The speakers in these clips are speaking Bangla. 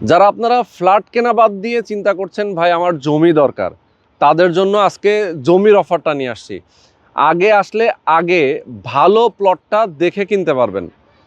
যারা আপনারা ফ্ল্যাট কেনা বাদ দিয়ে চিন্তা করছেন ভাই আমার জমি দরকার, তাদের জন্য আজকে জমির অফারটা নিয়ে আসছি। আগে আসলে আগে ভালো প্লটটা দেখে কিনতে পারবেন।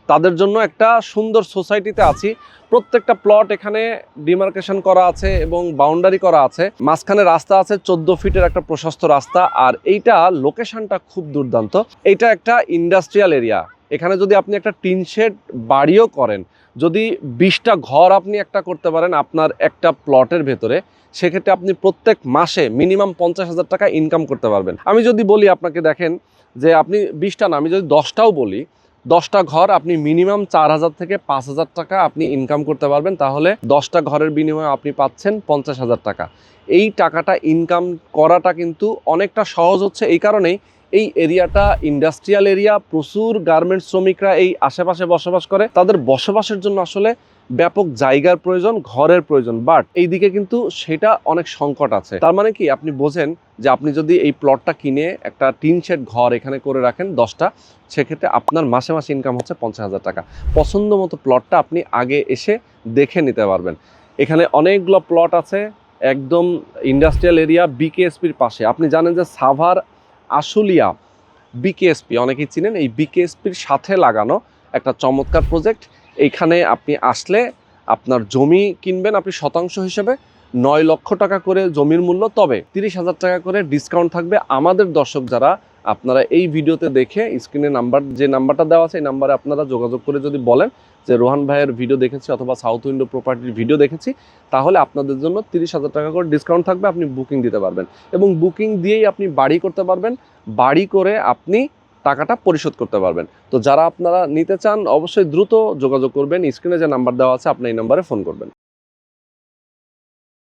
তাদের জন্য একটা সুন্দর সোসাইটিতে আছি। প্রত্যেকটা প্লট এখানে ডিমার্কেশন করা আছে এবং বাউন্ডারি করা আছে। মাঝখানে রাস্তা আছে, 14 ফিটের একটা প্রশস্ত রাস্তা। আর এইটা লোকেশনটা খুব দুর্দান্ত। এইটা একটা ইন্ডাস্ট্রিয়াল এরিয়া। এখানে যদি আপনি একটা টিন শেড বাড়িও করেন, যদি 20টা ঘর আপনি একটা করতে পারেন আপনার একটা প্লটের ভেতরে, সেক্ষেত্রে আপনি প্রত্যেক মাসে মিনিমাম 50,000 টাকা ইনকাম করতে পারবেন। আমি যদি বলি আপনাকে, দেখেন যে আপনি 20টা না, আমি যদি 10টাও বলি, 10টা ঘর আপনি মিনিমাম 4,000 থেকে 5,000 টাকা আপনি ইনকাম করতে পারবেন। তাহলে 10টা ঘরের বিনিময়ে আপনি পাচ্ছেন 50,000 টাকা। এই টাকাটা ইনকাম করাটা কিন্তু অনেকটা সহজ হচ্ছে এই কারণেই, এই এরিয়াটা ইন্ডাস্ট্রিয়াল এরিয়া। প্রচুর গার্মেন্টস শ্রমিকরা এই আশেপাশে বসবাস করে। তাদের বসবাসের জন্য আসলে ব্যাপক জায়গার প্রয়োজন, ঘরের প্রয়োজন, বাট এইদিকে কিন্তু সেটা অনেক সংকট আছে। তার মানে কি, আপনি বোঝেন যে আপনি যদি এই প্লটটা কিনে একটা টিন শেড ঘর এখানে করে রাখেন 10টা, সেক্ষেত্রে আপনার মাসে মাসে ইনকাম হচ্ছে 50,000 টাকা। পছন্দ মতো প্লটটা আপনি আগে এসে দেখে নিতে পারবেন। এখানে অনেকগুলো প্লট আছে একদম ইন্ডাস্ট্রিয়াল এরিয়া, বিকেএসপির পাশে। আপনি জানেন যে সাভার আশুলিয়া বিকেএসপি অনেকেই চিনেন, এই বিকেএসপির সাথে লাগানো একটা চমৎকার প্রজেক্ট। এইখানে আপনি আসলে আপনার জমি কিনবেন আপনি শতাংশ হিসেবে 9 লক্ষ টাকা করে জমির মূল্য, তবে 30,000 টাকা করে ডিসকাউন্ট থাকবে। আমাদের দর্শক যারা, আপনারা এই ভিডিওতে দেখে স্ক্রিনে নাম্বার, যে নাম্বারটা দেওয়া আছে এই নাম্বারে আপনারা যোগাযোগ করে যদি বলেন যে রোহান ভাইয়ের ভিডিও দেখেছি অথবা সাউথ উইন্ডো প্রপার্টির ভিডিও দেখেছি, তাহলে আপনাদের জন্য 30,000 টাকা করে ডিসকাউন্ট থাকবে। আপনি বুকিং দিতে পারবেন এবং বুকিং দিয়েই আপনি বাড়ি করতে পারবেন। বাড়ি করে আপনি টাকাটা পরিশোধ করতে পারবেন। তো যারা আপনারা নিতে চান অবশ্যই দ্রুত যোগাযোগ করবেন। স্ক্রিনে যে নাম্বার দেওয়া আছে আপনি এই নাম্বারে ফোন করবেন।